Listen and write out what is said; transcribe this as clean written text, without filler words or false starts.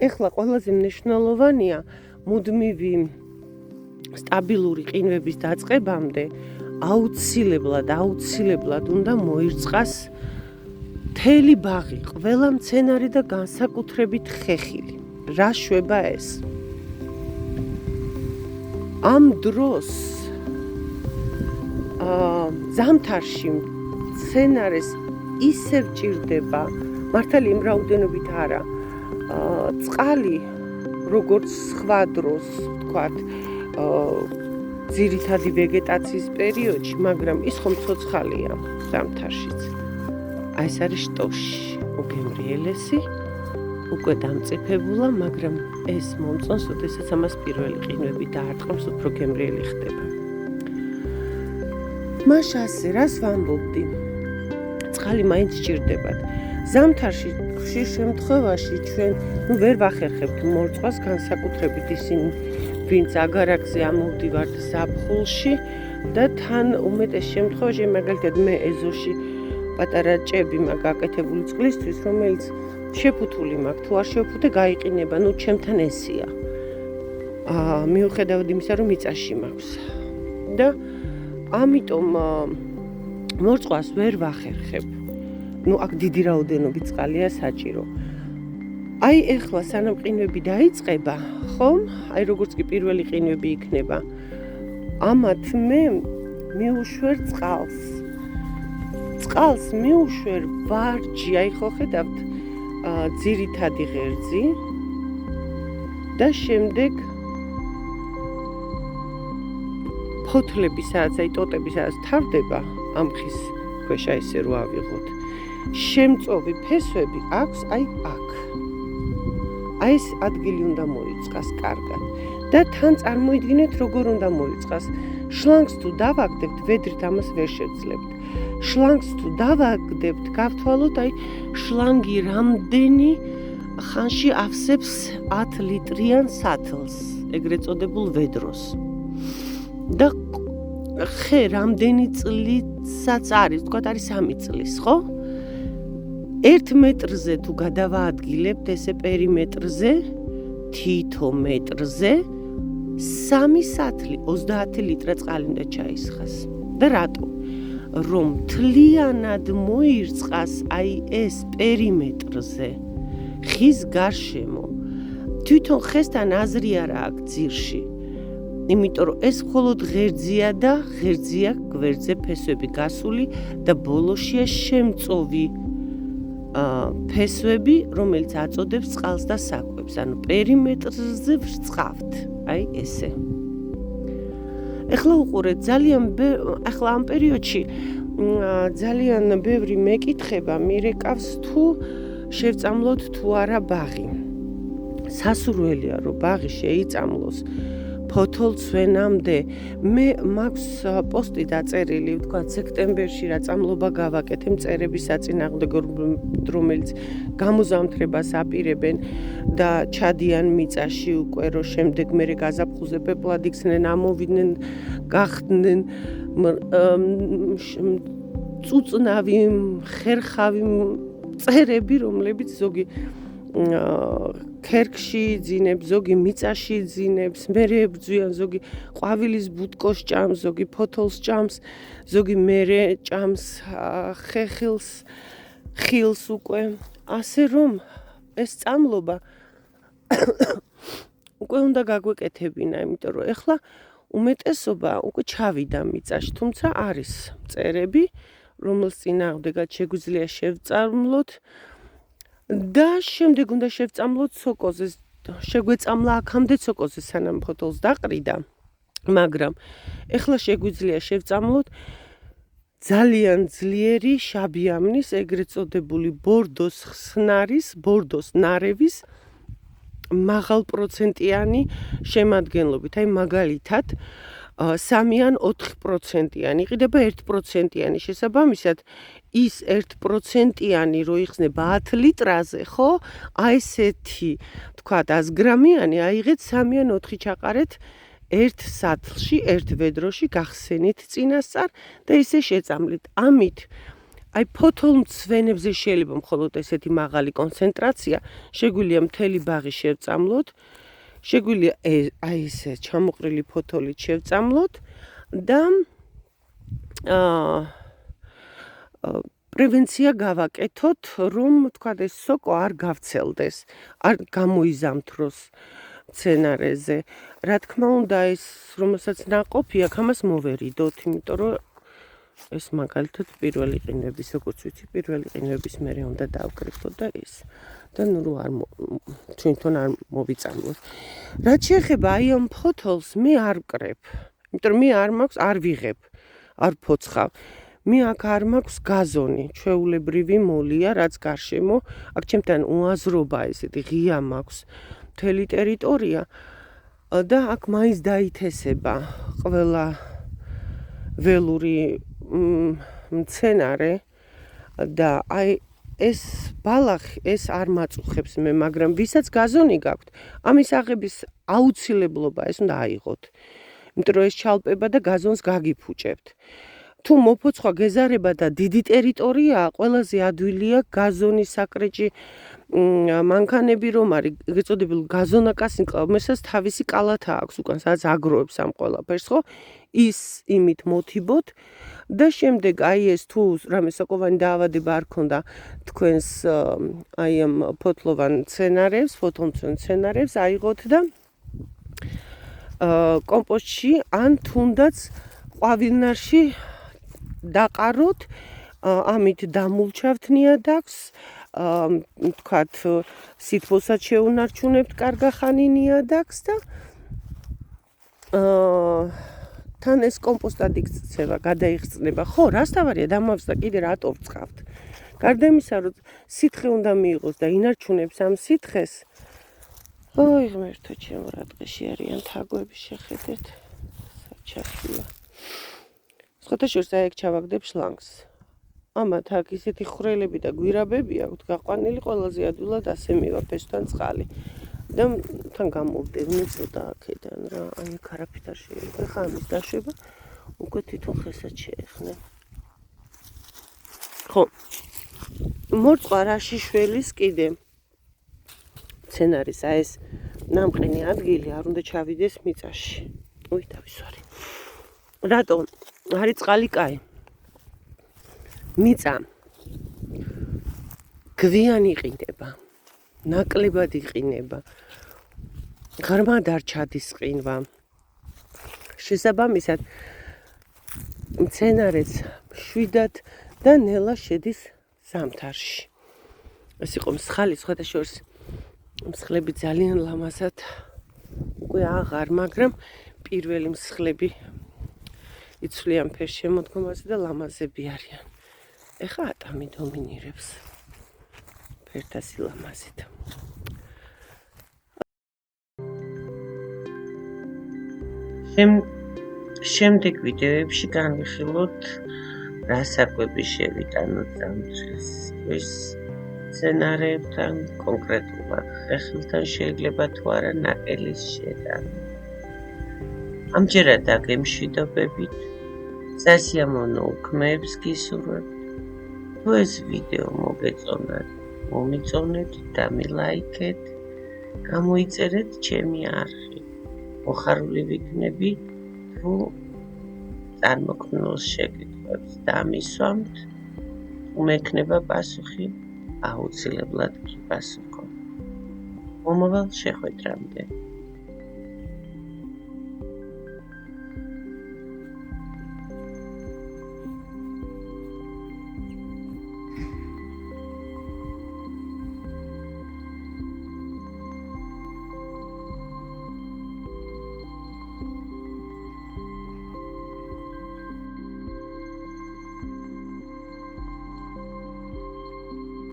ეხლა ყველაზე მნიშვნელოვანია მუდმივი სტაბილური ყინვების დაწყებამდე აუცილებლად უნდა მოირწყას მთელი ბაღი, ყველა მცენარე და განსაკუთრებით ხეხილი. რა შვება ეს? ამ დროს ზამთარში მცენარეს ისევ ჭირდება, მართალი იმ რაოდენობით არა, წყალი, როგორც სხვა დროს, ვთქვათ, ძირითადი ვეგეტაციის პერიოდში, მაგრამ ის ხომ ცოცხალია ზამთარშიც. აი ეს არის შტოში, უგემრიელესი, უკვე დამწიფებულა, მაგრამ ეს მომწონს, როდესაც ამას პირველი ყინვები დაარტყამს, უფრო გემრიელი ხდება. მას ასე, რას ვამბობდი? წყალი მაინც ჭირდებათ. ზამთარში ხშირ შემთხვევაში ჩვენ ვერ ვახერხებთ მორწყვას, განსაკუთრებით ისინი, ვინც აგარაკზე ამოვდივართ ზაფხულში და თან უმეტეს შემთხვევაში, მაგალითად მე ეზოში პატარა ჭები მაქვს გაკეთებული წყლისთვის, რომელიც შეფუთული მაქვს, თუ არ შევფუთე გაიყინება, ჩემთან ესია. მიუხედავად იმისა, რომ მიწაში მაქვს. და ამიტომ მორწყვას ვერ ვახერხებ. აქ დიდი რაოდენობით წყალია საჭირო. აი ეხლა სანამ ყინვები დაიწყება, ხომ? აი როგორც კი პირველი ყინვები იქნება, ამათ მე მიუშვერ წყალს. წყალს მიუშვერ ვარჯი, აი ხო ხედავთ, ძირითადი ღერძი და შემდეგ ფოთლები, სადაც აი ტოტები, სადაც თავდება ამ ხის ქვეშ, ესე რო ავიღოთ. შემწოვი ფესვები აქვს აი აქ. აი ეს ადგილი უნდა მოიწყას კარგად და თან წარმოიდგინეთ როგორ უნდა მოიწყას. შლანგს თუ დავაგდებთ, ვედრით ამას ვერ შევძლებთ. შლანგს თუ დავაგდებთ, გავთვალოთ აი შლანგი რამდენი ხანში ავსებს 10 ლიტრიან სათლს, ეგრეთ წოდებულ ვედროს. და ხე რამდენი წლიცაც არის, ვთქვათ არის 3 წლის, ხო? 1 მეტრზე თუ გადავაადგილებთ ესე პერიმეტრზე, თითო მეტრზე 3 სათლი 30 ლიტრა წყალი უნდა ჩაისხას. და რატო? რომ მთლიანად მოირწყას აი ეს პერიმეტრზე ხის გარშემო. თვითონ ხესთან აზრი არა აქვს ძირში. იმიტომ რომ ეს მხოლოდ ღერძია და ღერძია გვერდზე ფესვები გასული და ბოლოშია შემწოვი ფესვები, რომელიც აწოდებს წყალს და საკვებს. ანუ პერიმეტრზე ვრწყავთ. აი ესე. ეხლა უყურეთ, ახლა ამ პერიოდში ძალიან ბევრი მეკითხება მირეკავს, თუ შევწამლოთ თუ არა ბაღი. სასურველია, რომ ბაღი შეიწამლოს ფოთოლცვენამდე. მე მაქვს პოსტი დაწერილი, ვთქვათ, სექტემბერში რა წამლობა გავაკეთე მწერების საწინააღმდეგო, რომელიც გამოზამთრებას აპირებენ და ჩადიან მიწაში უკვე, რომ შემდეგ მერე გაზაფხულზე პეპლად იქცნენ, ამოვიდნენ, გახდნენ წუწნავი, ხერხავი მწერები, რომლებიც ზოგი ქერქში იძინებს, ზოგი მიწაში იძინებს, მერე ებრძვიან, ზოგი ყვავილის ბუტკოს ჭამს, ზოგი ფოთოლს ჭამს, ზოგი მერე ჭამს ხილს უკვე. ასე რომ ეს წამლობა უკვე უნდა გაგვეკეთებინა, იმიტომ რომ ეხლა უმეტესობა უკვე ჩავიდა მიწაში, თუმცა არის მწერები, რომელს წინააღმდეგად შეგვიძლია შევწამლოთ. და შემდეგ უნდა შევწამლოთ სოკოზე. შეგვეწამლა აქამდე სოკოზე, სანამ ფოთოლს დაყრიდა, მაგრამ ეხლა შეგვიძლია შევწამლოთ ძალიან ძლიერი შაბიამნის, ეგრეთ წოდებული ბორდოს ხსნარის, ბორდოს ნარევის მაღალპროცენტიანი შემადგენლობით. აი მაგალითად 3 ან 4%-იანი იყიდება 1%-იანი. შესაბამისად ის 1%-იანი რო იხსნება 10 ლიტრაზე, ხო? აი ესეთი, თქვათ 100 გრამიანი აიღეთ 3 ან 4 ჩაყარეთ ერთ სათლში, ერთ ვედროში, გახსენით წინასწარ და ისე შეწამლით. ამით აი ფოთოლმცვენებზე შეიძლება მხოლოდ ესეთი მაღალი კონცენტრაცია, შეგვიძლია მთელი ბაღი შევწამლოთ, შეგვიძლია აი ესე ჩამოყრილი ფოთოლით შევწამლოთ და პრევენცია გავაკეთოთ, რომ თქვა ეს სოკო არ გავცელდეს, არ გამოიზამთროს მცენარეზე. რა თქმა უნდა, ეს რომელსაც ნაყოფი აქვს, ამას მოვერიდოთ, იმიტომ რომ ეს მაგალითად პირველი ყინვების, როგორც ვიცი, პირველი ყინვების მერე უნდა დავკრიფოთ და ეს. და ნუ არ ჩვენთან არ მოვიწამლოთ. რაც შეეხება აი ამ ფოთოლს, მე არ ვკრებ. იმიტომ რომ მე არ მაქვს, არ ვიღებ, არ ფოცხავ. მე აქ არ მაქვს გაზონი, ჩვეულებრივი მოლია, რაც გარშემო, აქ ჩემთან უაზრობა ესეთი ღია მაქვს მთელი ტერიტორია და აქ მაინც დაითესება ყველა ველური მცენარე და აი ეს ბალახი ეს არ მაწუხებს მე, მაგრამ ვისაც გაზონი გაქვთ, ამის აღების აუცილებლობა ეს უნდა აიღოთ. იმიტომ რომ ეს ჩალპება და გაზონს გაგიფუჭებთ. თუ მოფოცხვა გეზარება და დიდი ტერიტორიაა, ყველაზე ადვილია გაზონის საკრეჭი მანქანები რომ არის, ეგეწოდებული გაზონაკასი, რომელსაც თავისი კალათა აქვს უკან, სადაც აგროვებს ამ ყველაფერს, ხო? ის იმით მოთიბოთ და შემდეგ აი ეს თუ რამე სოკოვანი დაავადება არ ქონდა თქვენს აი ამ ფოთლოვან მცენარებს, ფოთოლმცვენ მცენარებს აიღოთ და კომპოსტში ან თუნდაც ყვავილნარში დაყაროთ, ამით დამულჩავთ ნიადაგს, თქვათ სითბოსაც შეუნარჩუნებთ კარგახანი ნიადაგს და თან ეს კომპოსტად იქცევა, გადაიხსნება. ხო, რას თავარია დამავს და კიდე რატო ვწყავთ? გარდა იმისა, რომ სითხე უნდა მიიღოს და ინარჩუნებს ამ სითხეს. ოი ღმერთო ჩემო, რა დღეში არიან თაგვები შეხედეთ. საჩახია. სხვათაშორის აი ეგ ჩავაგდებ შლანგს. ამათ აქ ისეთი ხრელები და გვირაბები აქვთ გაყვანილი, ყველაზე ადვილად ასე მივა ფესვთან წყალი. და თან გამოვდევნე ცოტა აქედან რა, აი აქ არაფრით არ შეიძლება. ხა ამის დაშვება უკვე თვითონ ხესაც შეეხნე. ხო. მორწყვა რაშიშველის კიდე მცენარის აი ეს ნამყენი ადგილი არ უნდა ჩავიდეს მიწაში. უი დავისვარი. რატო? არის წყალი კაი. მიწა გვიან იყინება, ნაკლებად იყინება, ღრმად არ ჩადის ყინვა. შესაბამისად, მცენარეც შვიდად და ნელა შედის ზამთარში. ეს იყო მსხალი, სხვადასხვა მსხლები ძალიან ლამაზად უკვე აღარ, მაგრამ პირველი მსხლები იცვლიან ფერს შემოდგომაზე და ლამაზები არიან. ეხა ატამი დომინირებს ფერთა სილამაზით. შემდეგ ვიდეოებში განვიხილოთ რა საკვები შევიტანოთ ზამთრის მცენარეებთან, კონკრეტულად ხეხილთან შეიძლება თუ არა ნაკელის შეტანა. ამჯერად აგემშვიდობებით, სასიამოვნო უქმეებს გისურვებთ. თუ ეს ვიდეო მოგეწონათ, მომიწონეთ და მილაიქეთ, გამოიწერეთ ჩემი არხი. მოხარული ვიქნები, თუ წარმოქმნილ შეკითხვებს დამისვამთ, თუ მექნება პასუხი, აუცილებლად გიპასუხობ. მომავალ შეხვედრამდე.